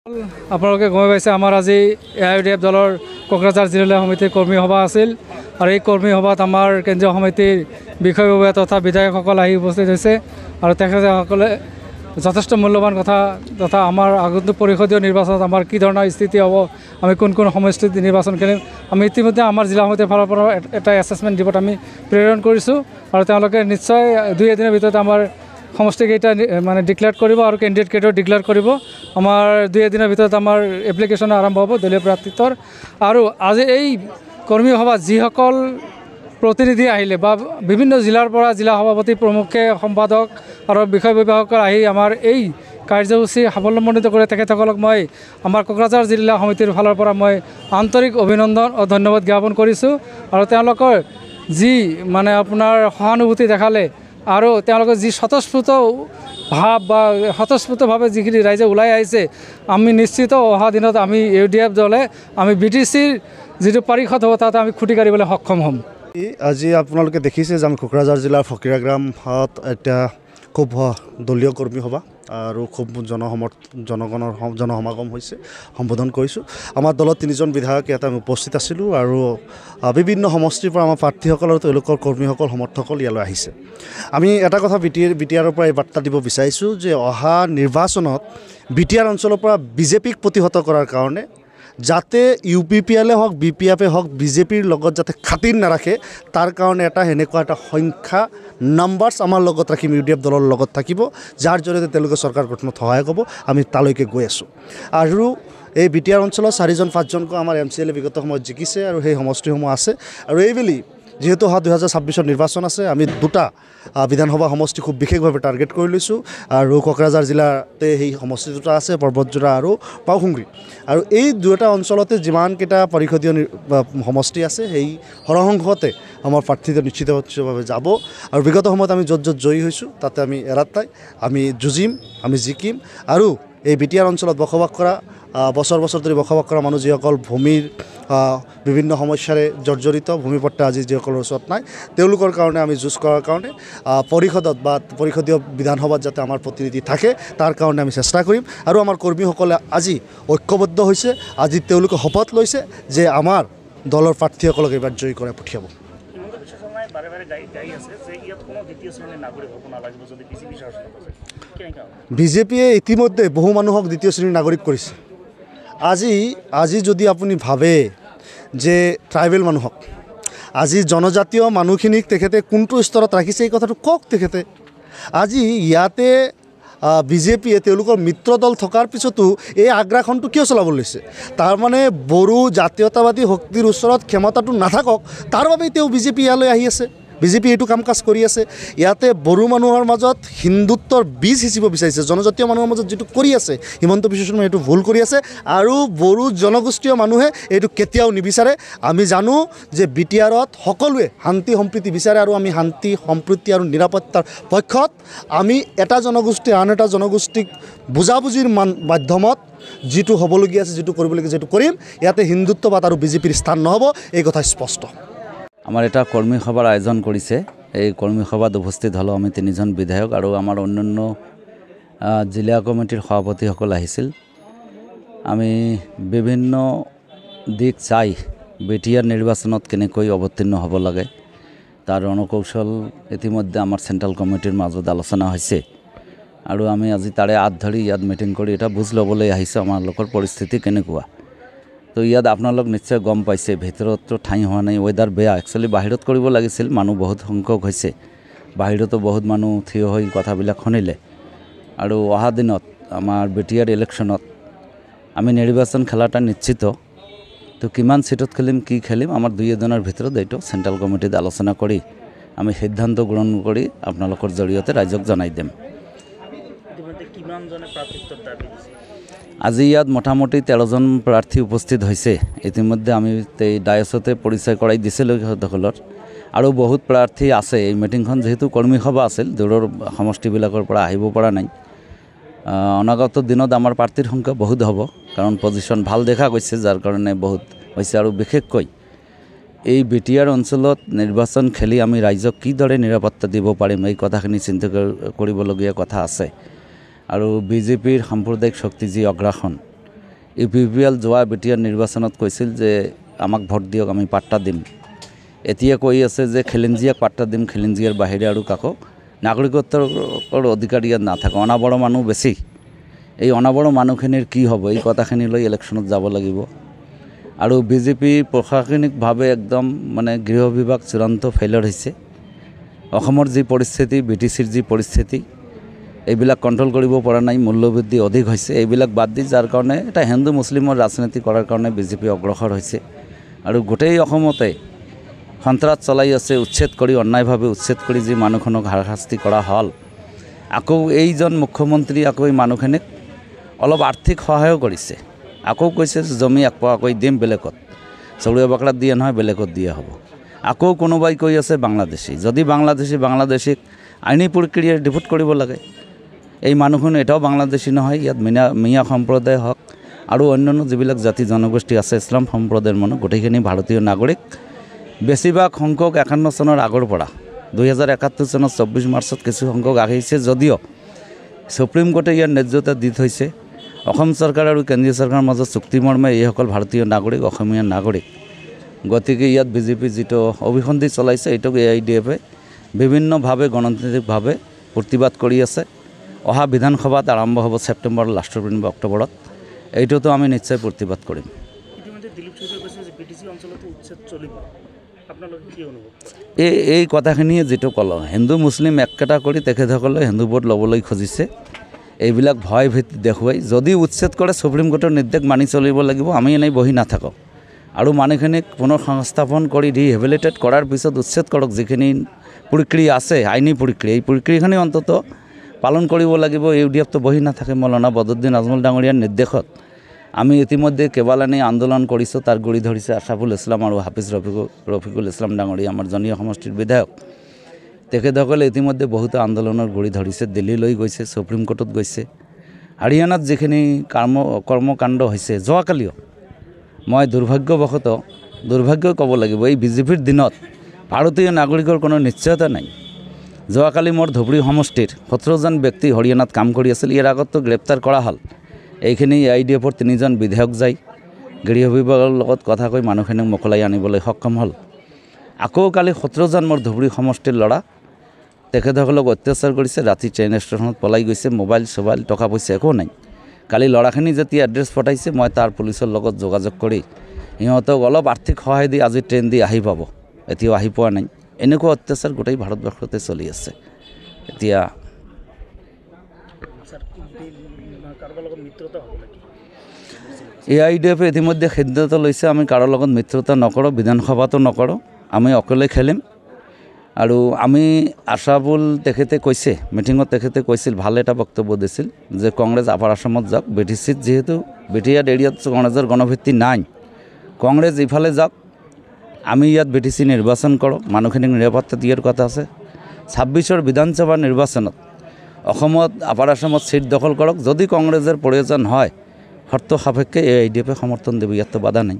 আপোনালোকে গম পাইছে আমাৰ আজি AIUDF দলৰ কোকৰাঝাৰ জিলা সমিতিৰ কৰ্মী সভা আছিল আৰু এই কৰ্মী সভাত আমাৰ কেন্দ্ৰীয় সমিতিৰ বিষয়ববীয়া তথা বিধায়কসকল আহি উপস্থিত হৈছে আৰু তেখেতসকলে যথেষ্ট মূল্যৱান কথা তথা আমাৰ আগন্তুক পৰিষদীয় নিৰ্বাচনত আমাৰ কি ধৰণৰ স্থিতি হ'ব, আমি কোন কোন সমষ্টিত নিৰ্বাচন কৰিম, আমি ইতিমধ্যে আমাৰ জিলা সমিতিৰ ফালৰ পৰা এটা এছেছমেণ্ট ৰিপৰ্ট আমি প্ৰেৰণ কৰিছোঁ আৰু তেওঁলোকে নিশ্চয় 2-1 দিনৰ ভিতৰত আমাৰ সমষ্টিকেইটা মানে ডিক্লেয়াৰ কৰিব আৰু কেণ্ডিডেট কেইটাও ডিক্লেয়াৰ কৰিব। আমাৰ 2-1 দিনৰ ভিতৰত আমাৰ এপ্লিকেশ্যন আৰম্ভ হ'ব দলীয় প্ৰাৰ্থিত্বৰ। আৰু আজি এই কৰ্মী সভাত যিসকল প্ৰতিনিধি আহিলে বা বিভিন্ন জিলাৰ পৰা জিলা সভাপতি প্ৰমুখে সম্পাদক আৰু বিষয়ববীয়াসকল আহি আমাৰ এই কাৰ্যসূচী সাফল্যমণ্ডিত কৰে, তেখেতসকলক মই আমাৰ কোকৰাঝাৰ জিলা সমিতিৰ ফালৰ পৰা মই আন্তৰিক অভিনন্দন আৰু ধন্যবাদ জ্ঞাপন কৰিছোঁ। আৰু তেওঁলোকৰ যি মানে আপোনাৰ সহানুভূতি দেখালে আৰু তেওঁলোকৰ যি স্বতঃস্ফূৰ্ত ভাৱ বা স্বতঃস্ফূৰ্তভাৱে যিখিনি ৰাইজে ওলাই আহিছে, আমি নিশ্চিত অহা দিনত আমি AIUDF দলে আমি BTCৰ যিটো পাৰিষদ হ'ব তাত আমি খুঁটি কাঢ়িবলৈ সক্ষম হ'ম। আজি আপোনালোকে দেখিছে যে আমি কোকৰাঝাৰ জিলাৰ ফকীৰাগ্ৰামত এতিয়া খুব দলীয় কৰ্মী সভা আৰু খুব জনগণৰ জনসমাগম হৈছে, সম্বোধন কৰিছোঁ। আমাৰ দলত 3জন বিধায়ক ইয়াত আমি উপস্থিত আছিলোঁ আৰু বিভিন্ন সমষ্টিৰ পৰা আমাৰ প্ৰাৰ্থীসকল আৰু তেওঁলোকৰ কৰ্মীসকল সমৰ্থকসকল ইয়ালৈ আহিছে। আমি এটা কথা BTRৰ পৰা এই বাৰ্তা দিব বিচাৰিছোঁ যে অহা নিৰ্বাচনত BTR অঞ্চলৰ পৰা BJPক প্ৰতিহত কৰাৰ কাৰণে যাতে UPPL হওক BPF হওক BJPৰ লগত যাতে খাতিৰ নাৰাখে তাৰ কাৰণে সেনেকুৱা এটা সংখ্যা নাম্বাৰ্ছ আমাৰ লগত ৰাখিম, UDF দলৰ লগত থাকিব, যাৰ জৰিয়তে তেওঁলোকে চৰকাৰ গঠনত সহায়ক হ'ব। আমি তালৈকে গৈ আছোঁ আৰু এই BTR অঞ্চলত 4-5জনকৈ আমাৰ MCLA বিগত সময়ত জিকিছে আৰু সেই সমষ্টিসমূহ আছে। আৰু এইবেলি যিহেতু 2026 নিৰ্বাচন আছে, আমি 2টা বিধানসভা সমষ্টি খুব বিশেষভাৱে টাৰ্গেট কৰি লৈছোঁ আৰু কোকৰাঝাৰ জিলাতে সেই সমষ্টি 2টা আছে, পৰ্বতজোৰা আৰু পাওখুংৰি। আৰু এই 2টা অঞ্চলতে যিমানকেইটা পৰিষদীয় সমষ্টি আছে সেই সৰহসংখ্যতে আমাৰ প্ৰাৰ্থীটো নিশ্চিতভাৱে যাব। আৰু বিগত সময়ত আমি য'ত জয়ী হৈছোঁ তাতে আমি এৰাত নাই, আমি যুঁজিম, আমি জিকিম। আৰু এই BTR অঞ্চলত বসবাস কৰা বছৰ ধৰি বসবাস কৰা মানুহ যিসকল ভূমিৰ বিভিন্ন সমস্যাৰে জৰ্জৰিত, ভূমিপট্টা আজি যিসকলৰ ওচৰত নাই, তেওঁলোকৰ কাৰণে আমি যুঁজ কৰাৰ কাৰণে পৰিষদত বা পৰিষদীয় বিধানসভাত যাতে আমাৰ প্ৰতিনিধি থাকে তাৰ কাৰণে আমি চেষ্টা কৰিম। আৰু আমাৰ কৰ্মীসকলে আজি ঐক্যবদ্ধ হৈছে, আজি তেওঁলোকে শপত লৈছে যে আমাৰ দলৰ প্ৰাৰ্থীসকলক এইবাৰ জয়ী কৰাই পঠিয়াব। BJPয়ে ইতিমধ্যে বহু মানুহক 2য় শ্ৰেণীৰ নাগৰিক কৰিছে। আজি যদি আপুনি ভাবে যে ট্ৰাইবেল মানুহক, আজি জনজাতীয় মানুহখিনিক তেখেতে কোনটো স্তৰত ৰাখিছে এই কথাটো কওক তেখেতে। আজি ইয়াতে BJPয়ে তেওঁলোকৰ মিত্ৰ দল থকাৰ পিছতো এই আগ্ৰাসনটো কিয় চলাব লৈছে? তাৰমানে বড়ো জাতীয়তাবাদী শক্তিৰ ওচৰত ক্ষমতাটো নাথাকক তাৰ বাবেই তেওঁ BJP ইয়ালৈ আহি আছে। BJP এইটো কাম কাজ কৰি আছে। ইয়াতে বড়ো মানুহৰ মাজত হিন্দুত্বৰ বীজ সিঁচিব বিচাৰিছে, জনজাতীয় মানুহৰ মাজত যিটো কৰি আছে হিমন্ত বিশ্ব শৰ্মাই এইটো ভুল কৰি আছে আৰু বড়ো জনগোষ্ঠীয় মানুহে এইটো কেতিয়াও নিবিচাৰে। আমি জানো যে BTRত সকলোৱে শান্তি সম্প্ৰীতি বিচাৰে আৰু আমি শান্তি সম্প্ৰীতি আৰু নিৰাপত্তাৰ পক্ষত। আমি এটা জনগোষ্ঠী আন এটা জনগোষ্ঠীক বুজাবুজিৰ মাধ্যমত যিটো হ'বলগীয়া আছে, যিটো কৰিবলগীয়া যিটো কৰিম, ইয়াতে হিন্দুত্ববাদ আৰু BJPৰ স্থান নহ'ব, এই কথা স্পষ্ট। আমাৰ এটা কৰ্মী সভাৰ আয়োজন কৰিছে। এই কৰ্মী সভাত উপস্থিত হ'লেও আমি 3জন বিধায়ক আৰু আমাৰ অন্যান্য জিলা কমিটিৰ সভাপতিসকল আহিছিল। আমি বিভিন্ন দিশ চাই BTR নিৰ্বাচনত কেনেকৈ অৱতীৰ্ণ হ'ব লাগে তাৰ ৰণকৌশল ইতিমধ্যে আমাৰ চেণ্ট্ৰেল কমিটিৰ মাজত আলোচনা হৈছে আৰু আমি আজি তাৰে আঁত ধৰি ইয়াত মিটিং কৰি এটা বুজ ল'বলৈ আহিছোঁ আমাৰ লোকৰ পৰিস্থিতি কেনেকুৱা। তো ইয়াত আপোনালোক নিশ্চয় গম পাইছে, ভিতৰততো ঠাই হোৱা নাই, ৱেডাৰ বেয়া। একচুৱেলি বাহিৰত কৰিব লাগিছিল, মানুহ বহুত সংখ্যক হৈছে, বাহিৰতো বহুত মানুহ থিয় হৈ কথাবিলাক শুনিলে। আৰু অহা দিনত আমাৰ BTR ইলেকশ্যনত আমি নিৰ্বাচন খেলাটা নিশ্চিত। তো কিমান সিটত খেলিম, কি খেলিম, আমাৰ 2-1 ভিতৰত এইটো চেণ্ট্ৰেল কমিটিত আলোচনা কৰি আমি সিদ্ধান্ত গ্ৰহণ কৰি আপোনালোকৰ জৰিয়তে ৰাইজক জনাই দিম। আজি ইয়াত মোটামুটি 13জন প্ৰাৰ্থী উপস্থিত হৈছে। ইতিমধ্যে আমি এই ডায়ছতে পৰিচয় কৰাই দিছিলোঁ সিহঁতসকলৰ, আৰু বহুত প্ৰাৰ্থী আছে। এই মিটিংখন যিহেতু কৰ্মী সভা আছিল, দূৰৰ সমষ্টিবিলাকৰ পৰা আহিব পৰা নাই। অনাগত দিনত আমাৰ প্ৰাৰ্থীৰ সংখ্যা বহুত হ'ব, কাৰণ পজিশ্যন ভাল দেখা গৈছে, যাৰ কাৰণে বহুত হৈছে। আৰু বিশেষকৈ এই BTR অঞ্চলত নিৰ্বাচন খেলি আমি ৰাইজক কিদৰে নিৰাপত্তা দিব পাৰিম এই কথাখিনি চিন্তা কৰিবলগীয়া কথা আছে। আৰু BJPৰ সাম্প্ৰদায়িক শক্তি যি অগ্ৰাসন, UPPL যোৱা বিটিআৰ নিৰ্বাচনত কৈছিল যে আমাক ভোট দিয়ক আমি পাট্টা দিম। এতিয়া কৈ আছে যে খিলঞ্জীয়াক পাট্টা দিম, খিলঞ্জীয়াৰ বাহিৰে আৰু কাকো নাগৰিকত্বৰ অধিকাৰ ইয়াত নাথাকে। অনাবড়ো মানুহ বেছি। এই অনাবড়ো মানুহখিনিৰ কি হ'ব এই কথাখিনি লৈ ইলেকশ্যনত যাব লাগিব। আৰু বিজেপি প্ৰশাসনিকভাৱে একদম মানে গৃহ বিভাগ চূড়ান্ত ফেইলিয়ৰ হৈছে। অসমৰ যি পৰিস্থিতি, BTCৰ যি পৰিস্থিতি, এইবিলাক কণ্ট্ৰল কৰিব পৰা নাই। মূল্যবৃদ্ধি অধিক হৈছে। এইবিলাক বাদ দি যাৰ কাৰণে এটা হিন্দু মুছলিমৰ ৰাজনীতি কৰাৰ কাৰণে বিজেপি অগ্ৰসৰ হৈছে। আৰু গোটেই অসমতে সন্ত্ৰাস চলাই আছে। উচ্ছেদ কৰি, অন্যায়ভাৱে উচ্ছেদ কৰি যি মানুহখনক হাৰাশাস্তি কৰা হ'ল, আকৌ এইজন মুখ্যমন্ত্ৰী আকৌ এই মানুহখিনিক অলপ আৰ্থিক সহায়ো কৰিছে। আকৌ কৈছে জমি একপোৱাকৈ দিম বেলেগত, চৌৰীয়া বাকৰাত দিয়ে নহয়, বেলেগত দিয়া হ'ব। আকৌ কোনোবাই কৈ আছে বাংলাদেশী, যদি বাংলাদেশীক আইনী প্ৰক্ৰিয়াৰে ডিপোৰ্ট কৰিব লাগে। এই মানুহখন এটাও বাংলাদেশী নহয়। ইয়াত মিয়া সম্প্ৰদায় হওক আৰু অন্যান্য যিবিলাক জাতি জনগোষ্ঠী আছে, ইছলাম সম্প্ৰদায়ৰ মানুহ, গোটেইখিনি ভাৰতীয় নাগৰিক। বেছিভাগ সংখ্যক 51 চনৰ আগৰ পৰা 2071 চনত 24 মাৰ্চত কিছু সংখ্যক আহিছে, যদিও সুপ্ৰিম কোৰ্টে ইয়াৰ ন্যায্যতা দি থৈছে। অসম চৰকাৰ আৰু কেন্দ্ৰীয় চৰকাৰৰ মাজত চুক্তিমৰ্মে এইসকল ভাৰতীয় নাগৰিক, অসমীয়া নাগৰিক। গতিকে ইয়াত বিজেপি যিটো অভিসন্ধি চলাইছে, এইটোক AIDFে বিভিন্নভাৱে গণতান্ত্ৰিকভাৱে প্ৰতিবাদ কৰি আছে। অহা বিধানসভাত আৰম্ভ হ'ব ছেপ্টেম্বৰৰ লাষ্টৰ দিন বা অক্টোবৰত। এইটোতো আমি নিশ্চয় প্ৰতিবাদ কৰিম। এই কথাখিনিয়ে যিটো ক'লোঁ, হিন্দু মুছলিম একেটা কৰি তেখেতসকলে হিন্দু ভোট ল'বলৈ খুজিছে। এইবিলাক ভয় ভীতি দেখুৱাই যদি উচ্ছেদ কৰে, সুপ্ৰিম কোৰ্টৰ নিৰ্দেশ মানি চলিব লাগিব। আমি এনেই বহি নাথাকোঁ। আৰু মানুহখিনিক পুনৰ সংস্থাপন কৰি ৰিহেবিলিটেট কৰাৰ পিছত উচ্ছেদ কৰক। যিখিনি প্ৰক্ৰিয়া আছে, আইনী প্ৰক্ৰিয়া, এই প্ৰক্ৰিয়াখিনি অন্ততঃ পালন কৰিব লাগিব। UDFটো বহি নাথাকে। মৌলানা বদৰুদ্দিন আজমল ডাঙৰীয়াৰ নিৰ্দেশত আমি ইতিমধ্যে কেইবালানি আন্দোলন কৰিছোঁ। তাৰ গুৰি ধৰিছে আশৰাফুল ইছলাম আৰু হাফিজ ৰফিকুল ইছলাম ডাঙৰীয়া, আমাৰ জনীয় সমষ্টিৰ বিধায়ক। তেখেতসকলে ইতিমধ্যে বহুতো আন্দোলনৰ গুৰি ধৰিছে। দিল্লীলৈ গৈছে, সুপ্ৰিম কোৰ্টত গৈছে। হাৰিয়ানাত যিখিনি কৰ্মকাণ্ড হৈছে, যোৱাকালিও মই দুৰ্ভাগ্য ক'ব লাগিব, এই বিজেপিৰ দিনত ভাৰতীয় নাগৰিকৰ কোনো নিশ্চয়তা নাই। যোৱাকালি মোৰ ধুবুৰী সমষ্টিৰ 17জন ব্যক্তি হৰিয়ানাত কাম কৰি আছিল। ইয়াৰ আগতো গ্ৰেপ্তাৰ কৰা হ'ল। এইখিনি AIDFৰ 3জন বিধায়ক যায় গৃহ বিভাগৰ লগত কথা কৈ মানুহখিনিক মোকলাই আনিবলৈ সক্ষম হ'ল। আকৌ কালি 17জন মোৰ ধুবুৰী সমষ্টিৰ ল'ৰা, তেখেতসকলক অত্যাচাৰ কৰিছে। ৰাতি ট্ৰেইন ষ্টেচনত পলাই গৈছে। মোবাইল চোবাইল টকা পইচা একো নাই। কালি ল'ৰাখিনি যেতিয়া এড্ৰেছ পঠাইছে, মই তাৰ পুলিচৰ লগত যোগাযোগ কৰি সিহঁতক অলপ আৰ্থিক সহায় দি আজি ট্ৰেইন দি আহি পাব। এতিয়াও আহি পোৱা নাই। এনেকুৱা অত্যাচাৰ গোটেই ভাৰতবৰ্ষতে চলি আছে। এতিয়া AIDFে ইতিমধ্যে সিদ্ধান্ত লৈছে, আমি কাৰো লগত মিত্ৰতা নকৰোঁ, বিধানসভাতো নকৰোঁ, আমি অকলে খেলিম। আৰু আমি আশৰাফুল তেখেতে কৈছে, মিটিঙত তেখেতে কৈছিল, ভাল এটা বক্তব্য দিছিল যে কংগ্ৰেছ আপাৰ আসামত যাওক। BTCত যিহেতু BTR এৰিয়াত কংগ্ৰেছৰ গণভিত্তি নাই, কংগ্ৰেছ ইফালে যাওক। আমি ইয়াত BTC নিৰ্বাচন কৰোঁ, মানুহখিনিক নিৰাপত্তা দিয়াৰ কথা আছে। 26ৰ বিধানসভা নিৰ্বাচনত অসমত আপাৰ আসামত চিট দখল কৰক। যদি কংগ্ৰেছৰ প্ৰয়োজন হয়, শৰ্ত সাপেক্ষে AIDFে সমৰ্থন দিব। ইয়াততো বাধা নাই।